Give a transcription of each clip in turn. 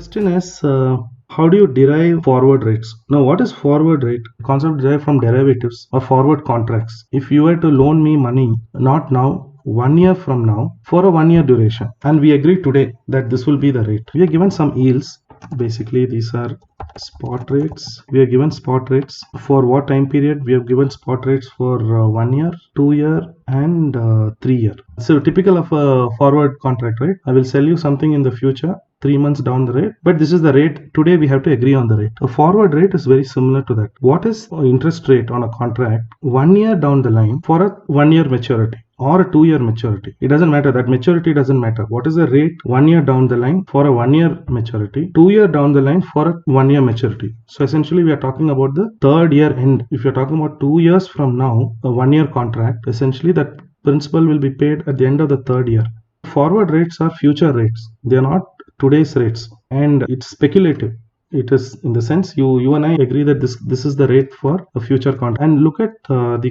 Question is how do you derive forward rates? Now, what is forward rate? Concept derived from derivatives or forward contracts. If you were to loan me money, not now, 1 year from now, for a 1 year duration, and we agree today that this will be the rate. We are given some yields. Basically, these are spot rates. We are given spot rates for what time period? We have given spot rates for 1 year, 2 year, and 3 year. So typical of a forward contract, right? I will sell you something in the future 3 months down the rate, but this is the rate today. We have to agree on the rate. A forward rate is very similar to that. What is interest rate on a contract 1 year down the line for a 1 year maturity or a 2 year maturity? It doesn't matter. That maturity doesn't matter. What is the rate 1 year down the line for a 1 year maturity, 2 year down the line for a 1 year maturity? So essentially we are talking about the third year end. If you're talking about 2 years from now, a 1 year contract, essentially that principal will be paid at the end of the third year. Forward rates are future rates. They are not today's rates, and it's speculative. It is in the sense you and I agree that this is the rate for a future contract. And look at the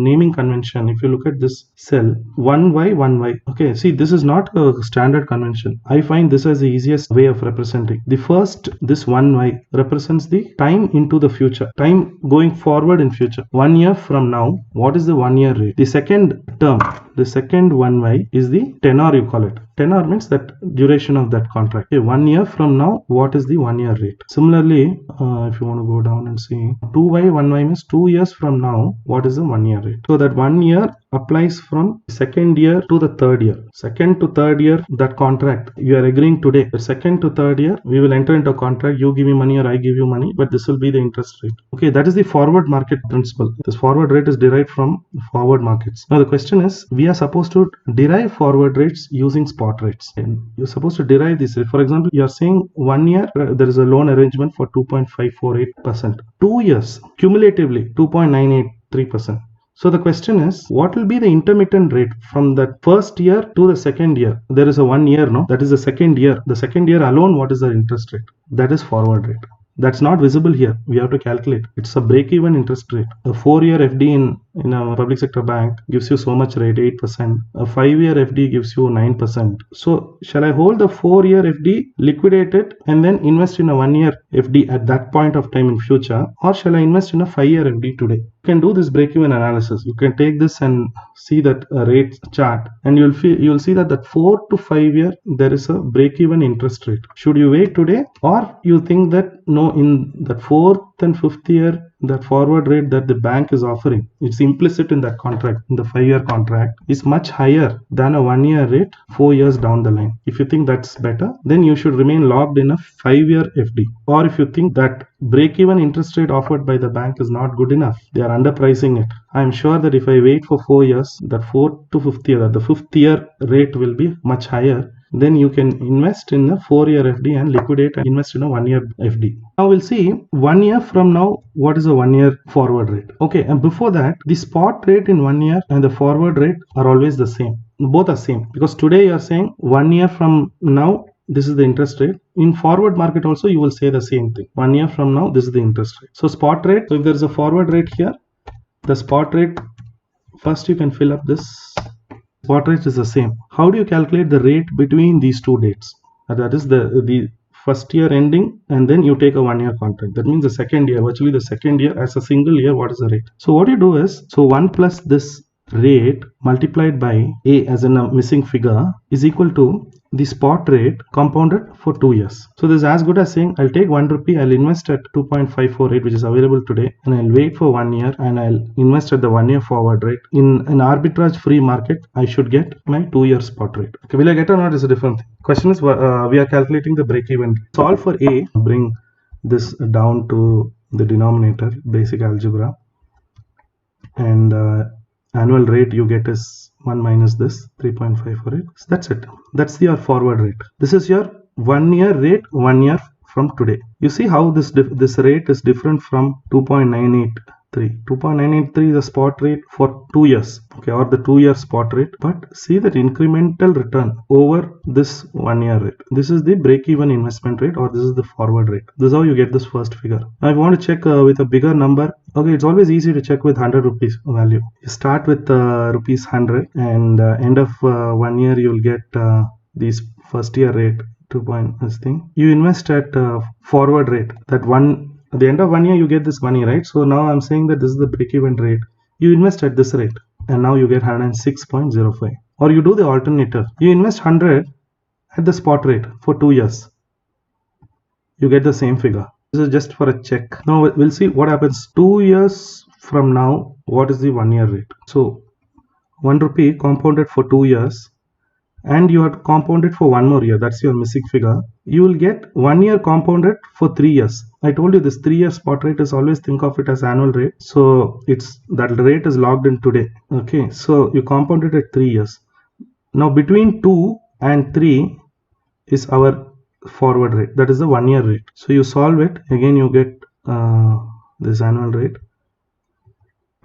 naming convention. If you look at this cell 1y 1y, okay, see, this is not a standard convention. I find this as the easiest way of representing. The first, this 1y represents the time into the future, time going forward in future. 1 year from now, what is the 1 year rate? The second term, the second 1y is the tenor, you call it. Tenor means that duration of that contract. Okay, 1 year from now, what is the 1 year rate? Similarly, if you want to go down and see 2y 1y means 2 years from now, what is the 1 year rate? So that 1 year applies from second year to the third year. Second to third year, that contract you are agreeing today. The second to third year, we will enter into a contract. You give me money or I give you money, but this will be the interest rate. Okay, that is the forward market principle. This forward rate is derived from forward markets. Now the question is, we are supposed to derive forward rates using spot rates. And you're supposed to derive this. For example, you are saying 1 year there is a loan arrangement for 2.548%. 2 years cumulatively 2.983%. So the question is, what will be the intermittent rate from that first year to the second year? There is a 1 year, no? That is the second year. The second year alone, what is the interest rate? That is forward rate. That's not visible here. We have to calculate. It's a break-even interest rate. A 4-year FD in a public sector bank gives you so much rate, 8%. A 5-year FD gives you 9%. So shall I hold the 4-year FD, liquidate it, and then invest in a 1-year FD at that point of time in future? Or shall I invest in a 5-year FD today? You can do this break-even analysis. You can take this and see that rate chart, and you'll see that 4 to 5 year there is a break-even interest rate. Should you wait today, or you think that no, in that 4th and 5th year, that forward rate that the bank is offering, it's implicit in that contract, in the 5-year contract, is much higher than a 1-year rate 4 years down the line. If you think that's better, then you should remain locked in a 5-year FD. Or if you think that break-even interest rate offered by the bank is not good enough, they are underpricing it, I'm sure that if I wait for 4 years, that 4th to 5th year, the 5th year rate will be much higher. Then you can invest in a 4-year FD and liquidate and invest in a 1-year FD. Now we'll see 1 year from now, what is a 1-year forward rate. Okay, and before that, the spot rate in 1 year and the forward rate are always the same. Both are same, because today you are saying 1 year from now, this is the interest rate. In forward market also, you will say the same thing. 1 year from now, this is the interest rate. So spot rate, so if there is a forward rate here, the spot rate, first you can fill up this. Spot rate is the same. How do you calculate the rate between these two dates? That is the first year ending, and then you take a 1-year contract. That means the second year, virtually the second year as a single year, what is the rate? So what you do is, so 1 plus this rate multiplied by A as in a missing figure is equal to the spot rate compounded for 2 years. So this is as good as saying I'll take 1 rupee, I'll invest at 2.548, which is available today, and I'll wait for 1 year and I'll invest at the 1-year forward rate. In an arbitrage free market, I should get my 2-year spot rate. Okay, will I get or not is a different thing. Question is, we are calculating the break-even. Solve for A, bring this down to the denominator, basic algebra, and annual rate you get is 1 minus this 3.548. So that's it. That's your forward rate. This is your 1-year rate 1 year from today. You see how this rate is different from 2.983. 2.983 is a spot rate for 2 years, okay, or the 2-year spot rate. But see that incremental return over this 1-year rate. This is the break-even investment rate, or this is the forward rate. This is how you get this first figure. Now, if you want to check with a bigger number, okay, it's always easy to check with 100 rupees value. You start with rupees 100, and end of 1 year you will get these first year rate 2 point this thing. You invest at forward rate, that one at the end of 1 year you get this money, right? So now I'm saying that this is the break-even rate. You invest at this rate and now you get 106.05. Or you do the alternative. You invest 100 at the spot rate for 2 years. You get the same figure. This is just for a check. Now we'll see what happens 2 years from now. What is the 1 year rate? So 1 rupee compounded for 2 years, and you had compounded for 1 more year. That's your missing figure. You will get 1 year compounded for 3 years. I told you this 3 year spot rate is always think of it as annual rate. So it's that rate is logged in today. Okay, so you compounded at 3 years. Now between 2 and 3 is our forward rate, that is the 1 year rate. So you solve it again, you get this annual rate.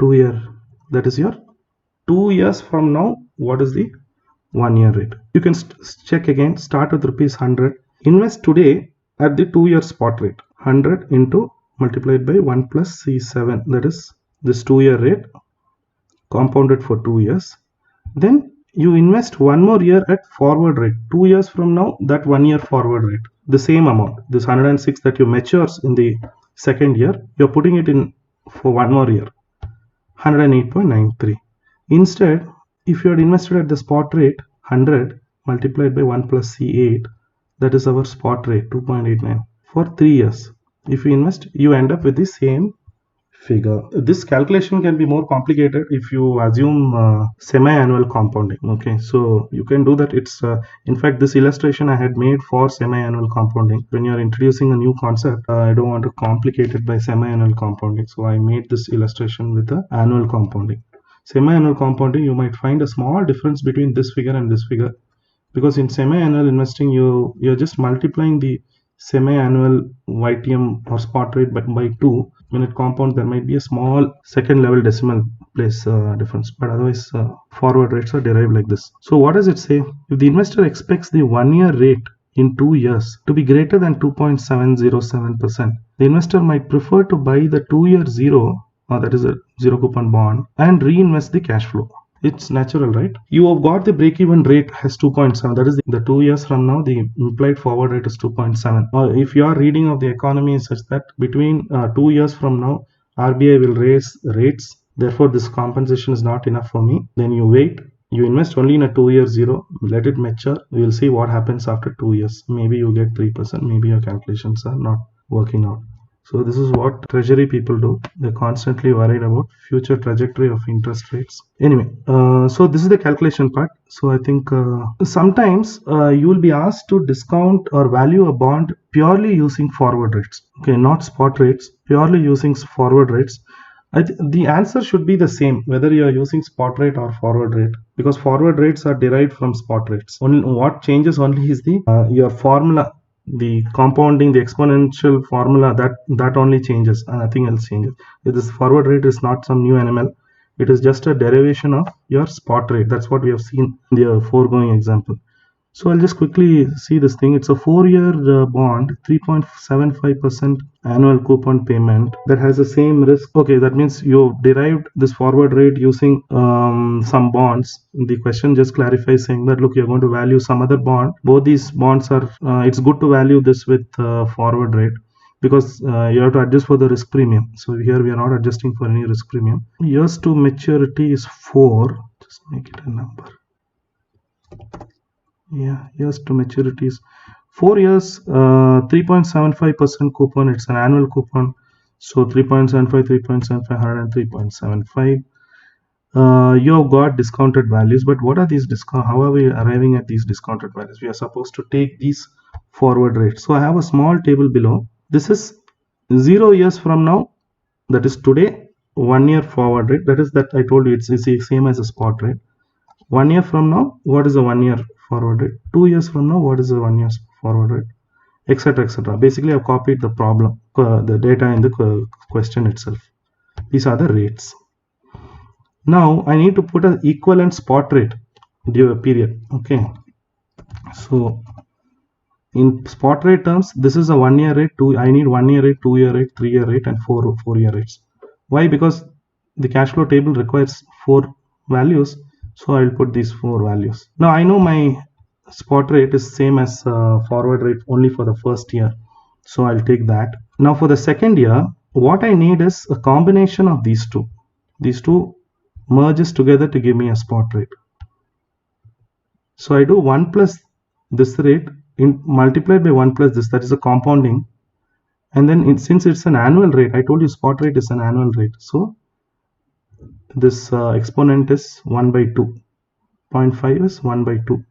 2 year, that is your 2 years from now. What is the 1 year rate? You can check again. Start with rupees 100, invest today at the 2 year spot rate. 100 into multiplied by 1 plus C7, that is this 2 year rate compounded for 2 years. Then you invest 1 more year at forward rate. 2 years from now, that 1 year forward rate, the same amount, this 106 that you matures in the second year, you're putting it in for 1 more year, 108.93. Instead, if you had invested at the spot rate 100 multiplied by 1 plus C8, that is our spot rate 2.89 for 3 years. If you invest, you end up with the same figure. This calculation can be more complicated if you assume semi-annual compounding. Okay, so you can do that. It's in fact, this illustration I had made for semi-annual compounding. When you're introducing a new concept, I don't want to complicate it by semi-annual compounding, so I made this illustration with the annual compounding. Semi-annual compounding, you might find a small difference between this figure and this figure, because in semi-annual investing you're just multiplying the semi-annual YTM or spot rate by 2. When it compounds, there might be a small second level decimal place difference, but otherwise forward rates are derived like this. So what does it say? If the investor expects the 1 year rate in 2 years to be greater than 2.707%, the investor might prefer to buy the 2 year zero, that is a zero coupon bond, and reinvest the cash flow. It's natural, right? You have got the break-even rate as 2.7. That is the 2 years from now, the implied forward rate is 2.7. If your reading of the economy is such that between 2 years from now, RBI will raise rates, therefore this compensation is not enough for me, then you wait. You invest only in a 2 year zero, let it mature. We will see what happens after 2 years. Maybe you get 3%, maybe your calculations are not working out. So this is what treasury people do. They're constantly worried about future trajectory of interest rates. Anyway, so this is the calculation part. So I think sometimes you will be asked to discount or value a bond purely using forward rates. Okay, not spot rates, purely using forward rates. The answer should be the same whether you are using spot rate or forward rate, because forward rates are derived from spot rates. Only what changes only is the your formula. The compounding, the exponential formula, that only changes, nothing else changes. If this forward rate is not some new animal, it is just a derivation of your spot rate. That's what we have seen in the foregoing example. So I'll just quickly see this thing. It's a 4-year bond, 3.75% annual coupon payment that has the same risk. Okay, that means you derived this forward rate using some bonds. The question just clarifies saying that, look, you're going to value some other bond. Both these bonds are, it's good to value this with forward rate, because you have to adjust for the risk premium. So here we are not adjusting for any risk premium. Years to maturity is 4. Just make it a number. Yeah, years to maturity is 4 years, 3.75% coupon. It's an annual coupon. So 3.75, 3.75, 103.75. You have got discounted values, but what are these discount? How are we arriving at these discounted values? We are supposed to take these forward rates. So I have a small table below. This is 0 years from now, that is today, 1 year forward rate. That is that I told you it's the same as a spot rate. 1 year from now, what is the 1 year forward rate? 2 years from now, what is the 1 year forward rate? Etc. etc. Basically, I've copied the problem, the data in the question itself. These are the rates. Now I need to put an equivalent spot rate during a period. Okay, so in spot rate terms, this is a 1 year rate. I need 1 year rate, 2 year rate, 3 year rate, and 4 year rates. Why? Because the cash flow table requires 4 values. So I will put these 4 values. Now I know my spot rate is same as forward rate only for the first year, so I'll take that. Now for the second year, what I need is a combination of these two. These two merges together to give me a spot rate. So I do 1 plus this rate multiplied by 1 plus this, that is a compounding. And then since it's an annual rate, I told you spot rate is an annual rate. So this exponent is 1 by 2. 0.5 is 1 by 2.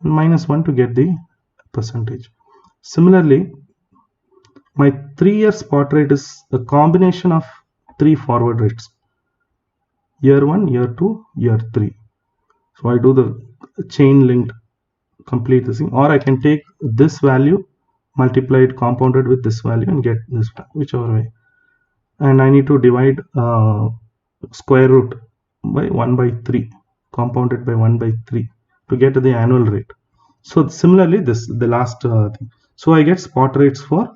And minus 1 to get the percentage. Similarly, my 3-year spot rate is a combination of 3 forward rates. Year 1, year 2, year 3. So I do the chain linked, complete this thing, or I can take this value multiplied, compounded with this value and get this value, whichever way. And I need to divide square root by 1 by 3, compounded by 1 by 3 to get the annual rate. So similarly, the last thing. So I get spot rates for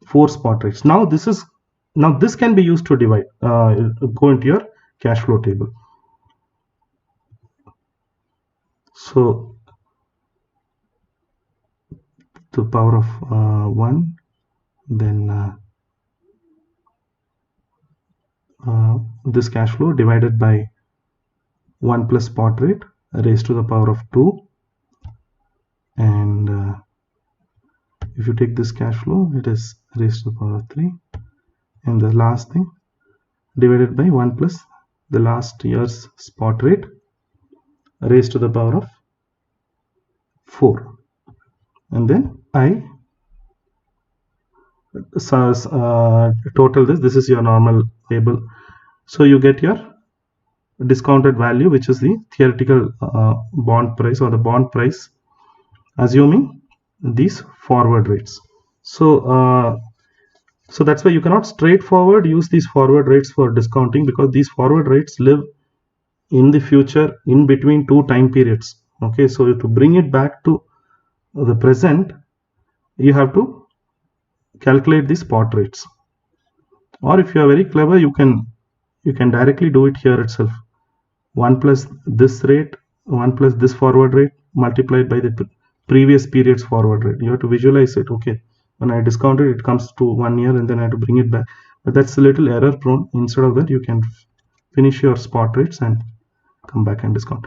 4 spot rates. Now this can be used to divide. Go into your cash flow table. So to the power of 1, then this cash flow divided by 1 plus spot rate raised to the power of 2, and if you take this cash flow, it is raised to the power of 3, and the last thing divided by 1 plus the last year's spot rate raised to the power of 4, and then I total this is your normal table. So you get your discounted value, which is the theoretical bond price or the bond price, assuming these forward rates. So so that's why you cannot straightforward use these forward rates for discounting, because these forward rates live in the future in between 2 time periods. Okay, so to bring it back to the present, you have to calculate the spot rates, or if you are very clever, you can directly do it here itself. 1 plus this rate, 1 plus this forward rate multiplied by the previous period's forward rate. You have to visualize it. Okay, when I discount it, it comes to 1 year and then I have to bring it back, but that's a little error prone. Instead of that, you can finish your spot rates and come back and discount.